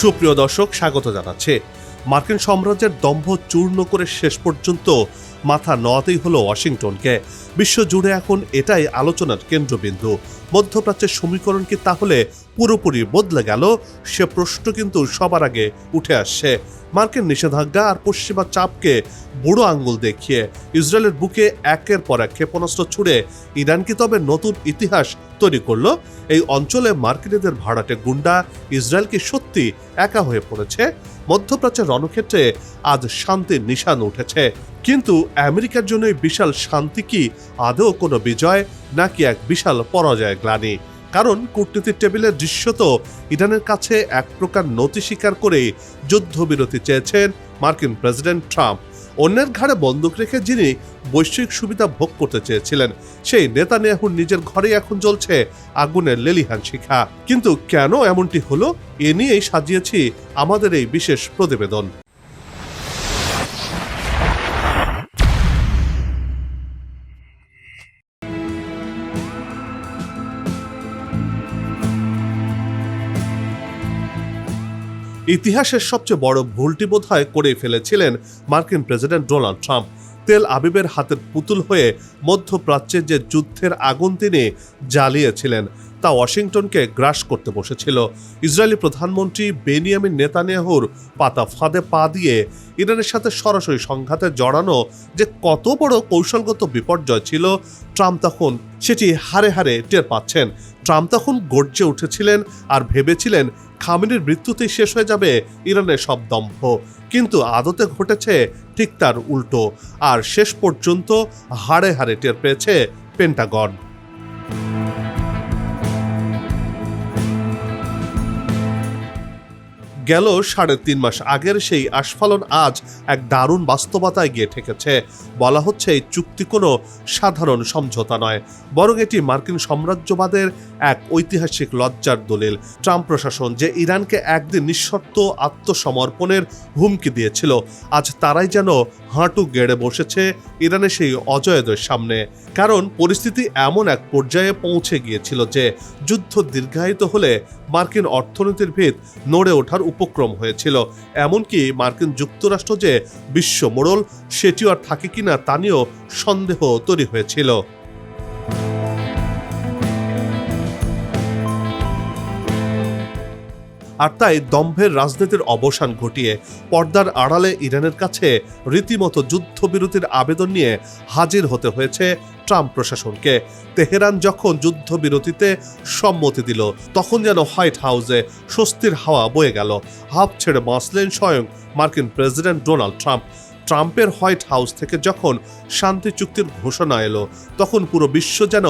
সুপ্রিয় দর্শক, স্বাগত জানাচ্ছে। মার্কিন সাম্রাজ্যের দম্ভ চূর্ণ করে শেষ পর্যন্ত মাথা নোয়াতেই হলো ওয়াশিংটনকে। বিশ্বজুড়ে এখন এটাই আলোচনার কেন্দ্রবিন্দু। মধ্যপ্রাচ্যের সমীকরণ কি তাহলে পুরোপুরি বদলে গেল? সে প্রশ্ন কিন্তু সবার আগে উঠে আসছে। মার্কিন নিষেধাজ্ঞা আর পশ্চিমা চাপকে বুড়ো আঙ্গুল দেখিয়ে ইসরায়েলের বুকে একের পর এক ক্ষেপণাস্ত্র ছুড়ে ইরান কি তবে নতুন ইতিহাস তৈরি করলো? এই অঞ্চলে মার্কিনীদের ভাড়াটে গুন্ডা ইসরায়েল কি সত্যি একা হয়ে পড়েছে? মধ্যপ্রাচ্যের রণক্ষেত্রে আজ শান্তির নিশান উঠেছে, কিন্তু আমেরিকার জন্য এই বিশাল শান্তি কি আদৌ কোনো বিজয়, নাকি এক বিশাল পরাজয় গ্লানি? কারণ কূটনীতির টেবিলের দৃশ্য তো ইরানের কাছে এক প্রকার নতি স্বীকার করেই যুদ্ধবিরতি চেয়েছেন মার্কিন প্রেসিডেন্ট ট্রাম্প। অন্যের ঘাড়ে বন্দুক রেখে যিনি বৈশ্বিক সুবিধা ভোগ করতে চেয়েছিলেন, সেই নেতানিয়াহুর নিজের ঘরে এখন জ্বলছে আগুনের লেলিহান শিখা। কিন্তু কেন এমনটি হলো, এ নিয়েই সাজিয়েছি আমাদের এই বিশেষ প্রতিবেদন। ইতিহাসের সবচেয়ে বড় ভুলটি বোধহয় করে ফেলেছিলেন মার্কিন প্রেসিডেন্ট ডোনাল্ড ট্রাম্প। তেল আবিবের হাতের পুতুল হয়ে মধ্যপ্রাচ্যের যে যুদ্ধের আগুন তিনি জ্বালিয়েছিলেন, তা ওয়াশিংটনকে গ্রাস করতে বসেছিল। ইসরায়েলি প্রধানমন্ত্রী বেনিয়ামিন নেতানিয়াহুর পাতা ফাঁদে পা দিয়ে ইরানের সাথে সরাসরি সংঘাতে জড়ানো যে কত বড় কৌশলগত বিপর্যয় ছিল, ট্রাম্প তখন সেটি হারে হারে টের পাচ্ছেন। ট্রাম্প তখন গর্জে উঠেছিলেন আর ভেবেছিলেন খামেনির মৃত্যুতেই শেষ হয়ে যাবে ইরানের সব দম্ভ। কিন্তু আদতে ঘটেছে ঠিক তার উল্টো, আর শেষ পর্যন্ত হাড়ে হাড়ে টের পেয়েছে পেন্টাগন। গেল 3.5 মাস আগের সেই আস্ফালন আজ এক দারুণ বাস্তবতায় গিয়ে ঠেকেছে। বলা হচ্ছে এই চুক্তি কোনো সাধারণ সমঝোতা নয়, বরং এটি মার্কিন সাম্রাজ্যবাদের এক ঐতিহাসিক লজ্জার দলিল। ট্রাম্প প্রশাসন যে ইরানকে একদিন নিঃশর্ত আত্মসমর্পণের হুমকি দিয়েছিল, আজ তারাই যেন হাঁটু গেড়ে বসেছে ইরানের সেই অজয়দের সামনে। কারণ পরিস্থিতি এমন এক পর্যায়ে পৌঁছে গিয়েছিল যে যুদ্ধ দীর্ঘায়িত হলে মার্কিন অর্থনীতির ভিত নড়ে ওঠার উপক্রম হয়েছিল। এমনকি মার্কিন যুক্তরাষ্ট্র যে বিশ্ব মোড়ল, সেটিও আর থাকে কিনা তা নিয়েও সন্দেহ তৈরি হয়েছিল। আর তাই দম্ভের রাজনীতির অবসান ঘটিয়ে পর্দার আড়ালে ইরানের কাছে রীতিমতো যুদ্ধবিরতির আবেদন নিয়ে হাজির হতে হয়েছে ট্রাম্প প্রশাসনকে। তেহরান যখন যুদ্ধবিরতিতে সম্মতি দিল, তখন যেন হোয়াইট হাউসে স্বস্তির হাওয়া বয়ে গেল। হাঁপ ছেড়ে বাঁচলেন স্বয়ং মার্কিন প্রেসিডেন্ট ডোনাল্ড ট্রাম্প। ট্রাম্পের হোয়াইট হাউস থেকে যখন শান্তি চুক্তির ঘোষণা এলো, তখন পুরো বিশ্ব যেন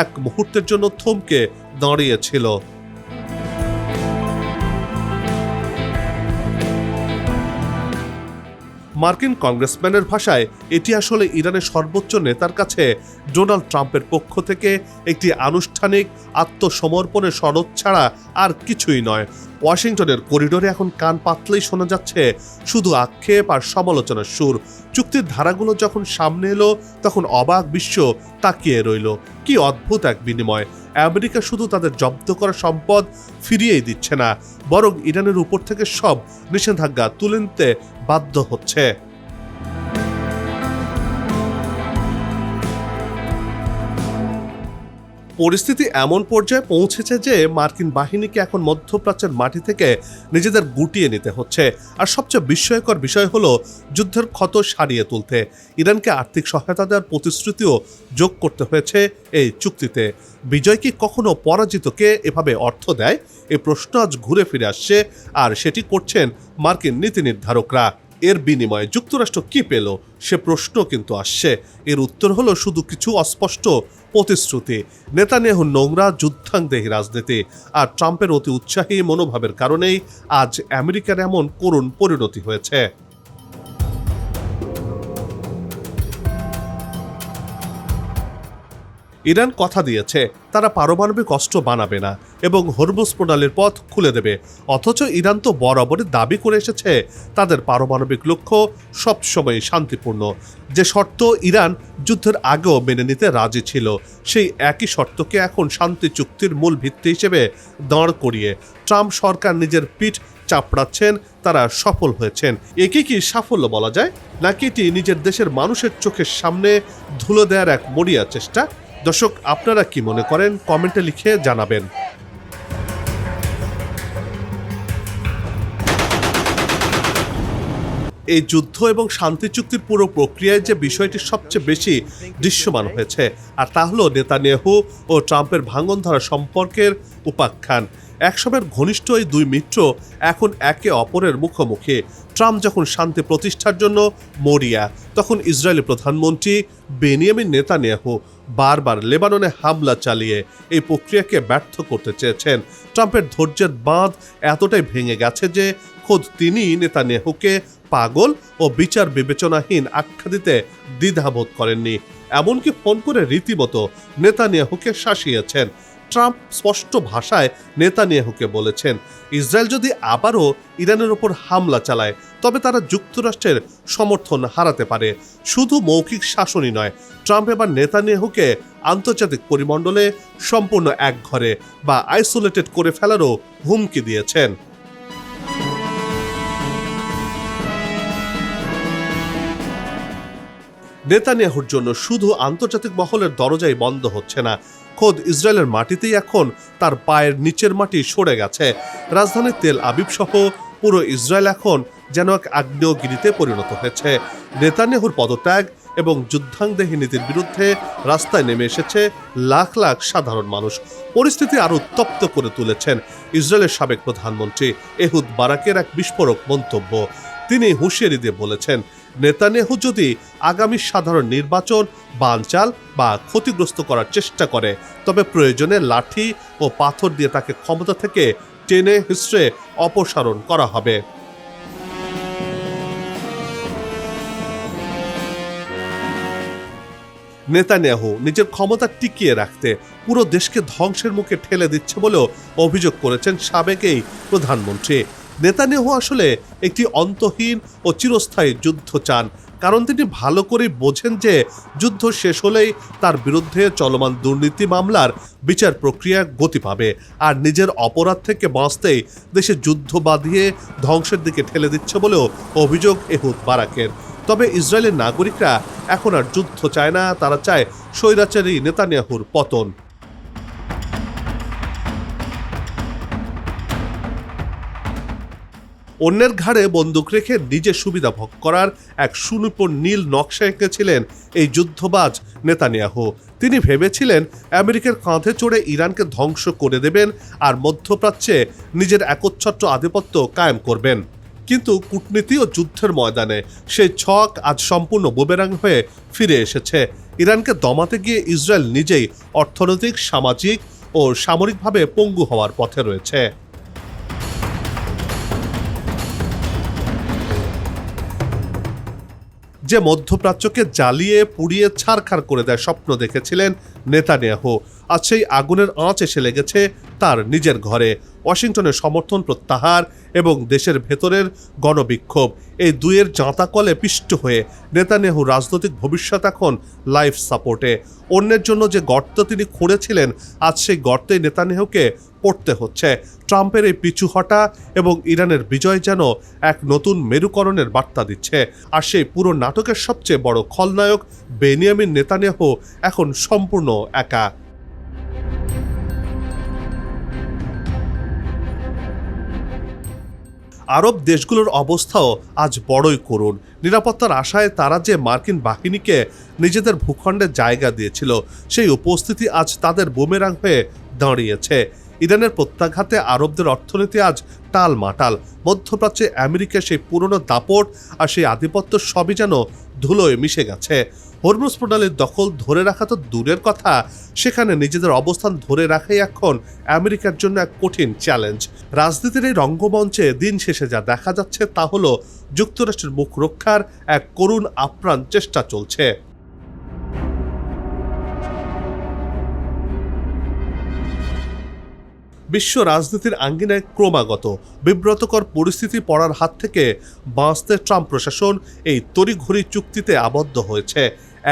এক মুহূর্তের জন্য থমকে দাঁড়িয়েছিল। মার্কিন কংগ্রেসম্যানের ভাষায় এটি আসলে ইরানের সর্বোচ্চ নেতার কাছে ডোনাল্ড ট্রাম্পের পক্ষ থেকে একটি আনুষ্ঠানিক আত্মসমর্পণের সনদ ছাড়া আর কিছুই নয়। ওয়াশিংটনের করিডোরে এখন কান পাতলেই শোনা যাচ্ছে শুধু আক্ষেপ আর সমালোচনার সুর। চুক্তির ধারাগুলো যখন সামনে এলো, তখন অবাক বিশ্ব তাকিয়ে রইল। কি অদ্ভুত এক বিনিময়! আমেরিকা শুধু তাদের জব্দ করা সম্পদ ফিরিয়েই দিচ্ছে না, বরং ইরানের উপর থেকে সব নিষেধাজ্ঞা তুলে নিতে বাধ্য হচ্ছে। পরিস্থিতি এমন পর্যায়ে পৌঁছেছে যে মার্কিন বাহিনীকে এখন মধ্যপ্রাচ্যের মাটি থেকে নিজেদের গুটিয়ে নিতে হচ্ছে। আর সবচেয়ে বিস্ময়কর বিষয় হলো, যুদ্ধের ক্ষত সারিয়ে তুলতে ইরানকে আর্থিক সহায়তা দেওয়ার প্রতিশ্রুতিও যোগ করতে হয়েছে এই চুক্তিতে। বিজয় কি কখনো পরাজিতকে এভাবে অর্থ দেয়? এই প্রশ্ন আজ ঘুরে ফিরে আসছে, আর সেটি করছেন মার্কিন নীতি নির্ধারকরা। এর বিনিময়ে যুক্তরাষ্ট্র কি পেল, সে প্রশ্ন কিন্তু আসছে। এর উত্তর হলো শুধু কিছু অস্পষ্ট প্রতিশ্রুতি, নেতানিয়াহুর নোংরা যুদ্ধাংদেহী রাজনীতি আর ট্রাম্পের অতি উৎসাহী মনোভাবের কারণেই আজ আমেরিকার এমন করুণ পরিণতি হয়েছে। ইরান কথা দিয়েছে তারা পারমাণবিক অস্ত্র বানাবে না এবং হরমুজ প্রণালীর পথ খুলে দেবে, অথচ ইরান তো বরাবরই দাবি করে এসেছে তাদের পারমাণবিক লক্ষ্য সবসময় শান্তিপূর্ণ। যে শর্ত ইরান যুদ্ধের আগেও মেনে নিতে রাজি ছিল, সেই একই শর্তকে এখন শান্তি চুক্তির মূল ভিত্তি হিসেবে দাঁড় করিয়ে ট্রাম্প সরকার নিজের পিঠ চাপড়াচ্ছেন। তারা সফল হয়েছেন। একে কি সাফল্য বলা যায়, নাকি এটি নিজের দেশের মানুষের চোখের সামনে ধুলো দেওয়ার এক মরিয়া চেষ্টা? দর্শক, আপনারা কি মনে করেন কমেন্টে লিখে জানাবেন। এই যুদ্ধ এবং শান্তি চুক্তির পুরো প্রক্রিয়ায় যে বিষয়টি সবচেয়ে বেশি দৃশ্যমান হয়েছে, আর তা হলো নেতানিয়াহু ও ট্রাম্পের ভাঙন ধরা সম্পর্কের উপাখ্যান। একসময়ের ঘনিষ্ঠ এই দুই মিত্র এখন একে অপরের মুখোমুখি। ট্রাম্প যখন শান্তি প্রতিষ্ঠার জন্য মরিয়া, তখন ইসরায়েলি প্রধানমন্ত্রী বেনিয়ামিন নেতানিয়াহু বারবার লেবাননে হামলা চালিয়ে এই প্রক্রিয়াকে ব্যর্থ করতে চেয়েছেন। ট্রাম্পের ধৈর্যের বাঁধ এতটাই ভেঙে গেছে যে খোদ তিনি নেতানিয়াহুকে পাগল ও বিচার বিবেচনাহীন আখ্যা দিতে দ্বিধাবোধ করেননি, এমনকি ফোন করে রীতিমতো নেতানিয়াহুকে শাসিয়েছেন। ট্রাম্প স্পষ্ট ভাষায় নেতানিয়াহুকে বলেছেন, ইসরায়েল যদি আবারও ইরানের ওপর হামলা চালায় তবে তারা যুক্তরাষ্ট্রের সমর্থন হারাতে পারে। শুধু মৌখিক শাসনই নয়, ট্রাম্প এবার নেতানিয়াহুকে আন্তর্জাতিক পরিমণ্ডলে সম্পূর্ণ একঘরে বা আইসোলেটেড করে ফেলারও হুমকি দিয়েছেন। নেতানিয়াহুর জন্য শুধু আন্তর্জাতিক মহলের দরজাই বন্ধ হচ্ছে না, খোদ ইসরায়েলের মাটিতেই এখন তার পায়ের নিচের মাটি সরে গেছে। রাজধানী তেল আবিব সহ পুরো ইসরায়েল এখন যেন এক আগ্নেয়গিরিতে পরিণত হয়েছে। নেতানিয়াহুর পদত্যাগ এবং যুদ্ধাংদেহী নীতির বিরুদ্ধে রাস্তায় নেমে এসেছে লাখ লাখ সাধারণ মানুষ। পরিস্থিতি আরো উত্তপ্ত করে তুলেছেন ইসরায়েলের সাবেক প্রধানমন্ত্রী এহুদ বারাকের এক বিস্ফোরক মন্তব্য। তিনি হুঁশিয়ারি দিয়ে বলেছেন, নেতানিয়াহু যদি আগামী সাধারণ নির্বাচন বানচাল বা ক্ষতিগ্রস্ত করার চেষ্টা করে তবে প্রয়োজনে লাঠি ও পাথর দিয়ে তাকে ক্ষমতা থেকে টেনে হিঁচড়ে অপসারণ করা হবে। নেতানিয়াহু নিজের ক্ষমতা টিকিয়ে রাখতে পুরো দেশকে ধ্বংসের মুখে ঠেলে দিচ্ছে বলেও অভিযোগ করেছেন সাবেক এই প্রধানমন্ত্রী। নেতানিয়াহু আসলে একটি অন্তহীন ও চিরস্থায়ী যুদ্ধ চান, কারণ তিনি ভালো করে বোঝেন যে যুদ্ধ শেষ হলেই তার বিরুদ্ধে চলমান দুর্নীতি মামলার বিচার প্রক্রিয়া গতি পাবে, আর নিজের অপরাধ থেকে বাঁচতেই দেশে যুদ্ধ বাঁধিয়ে ধ্বংসের দিকে ঠেলে দিচ্ছে বলেও অভিযোগ এহুদ বারাকের। তবে ইসরায়েলের নাগরিকরা এখন আর যুদ্ধ চায় না, তারা চায় স্বৈরাচারী নেতানিয়াহুর পতন। অন্যের ঘাড়ে বন্দুক রেখে নিজের সুবিধা ভোগ করার এক সুনিপুণ নীল নকশা এঁকেছিলেন এই যুদ্ধবাজ নেতানিয়াহু। তিনি ভেবেছিলেন আমেরিকার কাঁধে চড়ে ইরানকে ধ্বংস করে দেবেন আর মধ্যপ্রাচ্যে নিজের একচ্ছত্র আধিপত্য কায়েম করবেন। কিন্তু কূটনীতি ও যুদ্ধের ময়দানে সেই ছক আজ সম্পূর্ণ বুমেরাং হয়ে ফিরে এসেছে। ইরানকে দমাতে গিয়ে ইসরায়েল নিজেই অর্থনৈতিক, সামাজিক ও সামরিকভাবে পঙ্গু হওয়ার পথে রয়েছে। যে মধ্যপ্রাচ্যকে জ্বালিয়ে পুড়িয়ে ছারখার করে দেয় স্বপ্ন দেখেছিলেন নেতানিয়াহু, আজ সেই আগুনের আঁচ এসে লেগেছে তার নিজের ঘরে। ওয়াশিংটনের সমর্থন প্রত্যাহার এবং দেশের ভেতরের গণবিক্ষোভ, এই দুইয়ের জাঁতাকলে পিষ্ট হয়ে নেতানিয়াহুর রাজনৈতিক ভবিষ্যৎ এখন লাইফ সাপোর্টে। অন্যের জন্য যে গর্ত তিনি খুঁড়েছিলেন, আজ সেই গর্তেই নেতানিয়াহুকে পড়তে হচ্ছে। ট্রাম্পের এই পিছু হটা এবং ইরানের বিজয় যেন এক নতুন মেরুকরণের বার্তা দিচ্ছে। আর সেই পুরো নাটকের সবচেয়ে বড় খলনায়ক বেনিয়ামিন নেতানিয়াহু এখন সম্পূর্ণ একা। আরব দেশগুলোর অবস্থাও আজ বড়ই করুণ। নিরাপত্তার আশায় তারা যে মার্কিন বাহিনীকে নিজেদের ভূখণ্ডে জায়গা দিয়েছিল, সেই উপস্থিতি আজ তাদের বুমেরাং হয়ে দাঁড়িয়েছে। ইরানের প্রত্যাঘাতে আরবদের অর্থনীতি আজ টালমাটাল। মধ্যপ্রাচ্যে আমেরিকার সেই পুরনো দাপট আর সেই আধিপত্য সবই যেন ধুলোয় মিশে গেছে। হরমুজ প্রণালীর দখল ধরে রাখা তো দূরের কথা, সেখানে নিজেদের অবস্থান ধরে রাখাই এখন আমেরিকার জন্য এক কঠিন চ্যালেঞ্জ। রাজনীতির এই রঙ্গমঞ্চে দিন শেষে যা দেখা যাচ্ছে তা হলো যুক্তরাষ্ট্রের মুখ রক্ষার এক করুণ আপ্রাণ চেষ্টা চলছে। বিশ্ব রাজনীতির আঙ্গিনায় ক্রমাগত বিব্রতকর পরিস্থিতি পড়ার হাত থেকে বাঁচতে ট্রাম্প প্রশাসন এই তড়িঘড়ি চুক্তিতে আবদ্ধ হয়েছে।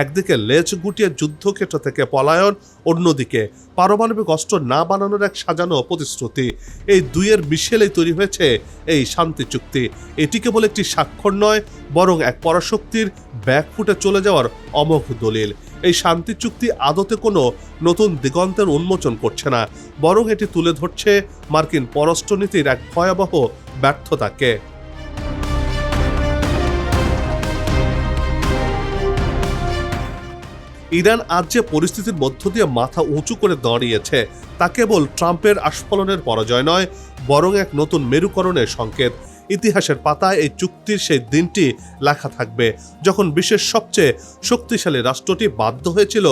একদিকে লেজ গুটিয়ে যুদ্ধক্ষেত্র থেকে পলায়ন, অন্যদিকে পারমাণবিক অস্ত্র না বানানোর এক সাজানো প্রতিশ্রুতি। এই দুইয়ের মিশেলেই তৈরি হয়েছে এই শান্তি চুক্তি। এটি কেবল একটি স্বাক্ষর নয়, বরং এক পরাশক্তির ব্যাকফুটে চলে যাওয়ার অমোঘ দলিল। এই শান্তি চুক্তি আদতে কোনো নতুন দিগন্তের উন্মোচন করছে না, বরং এটি তুলে ধরছে মার্কিন পররাষ্ট্রনীতির এক ভয়াবহ ব্যর্থতাকে। ইরান আজ যে পরিস্থিতির মধ্য দিয়ে মাথা উঁচু করে দাঁড়িয়েছে তা কেবল ট্রাম্পের আস্ফলনের পরাজয় নয়, বরং এক নতুন মেরুকরণের সংকেত। ইতিহাসের পাতায় এই চুক্তির সেই দিনটি লেখা থাকবে যখন বিশ্বের সবচেয়ে শক্তিশালী রাষ্ট্রটি বাধ্য হয়েছিল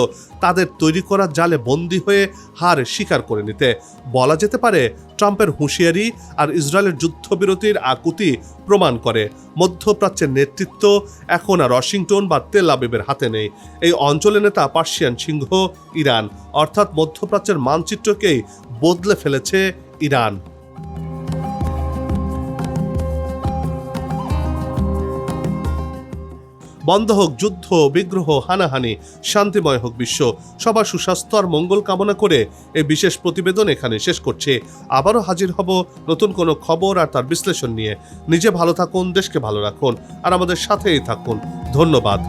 তাদের তৈরি করা জালে বন্দী হয়ে হার স্বীকার করে নিতে। বলা যেতে পারে ট্রাম্পের হুঁশিয়ারি আর ইসরায়েলের যুদ্ধবিরতির আকুতি প্রমাণ করে মধ্যপ্রাচ্যের নেতৃত্ব এখন আর ওয়াশিংটন বা তেল আবিবের হাতে নেই। এই অঞ্চলের নেতা পার্সিয়ান সিংহ ইরান, অর্থাৎ মধ্যপ্রাচ্যের মানচিত্রকেই বদলে ফেলেছে ইরান। বন্ধ হোক যুদ্ধ, বিগ্রহ, হানাহানি, শান্তিময় হোক বিশ্ব। সবার সুস্বাস্থ্য আর মঙ্গল কামনা করে এই বিশেষ প্রতিবেদন এখানে শেষ করছি। আবারও হাজির হব নতুন কোনো খবর আর তার বিশ্লেষণ নিয়ে। নিজে ভালো থাকুন, দেশকে ভালো রাখুন আর আমাদের সাথেই থাকুন। ধন্যবাদ।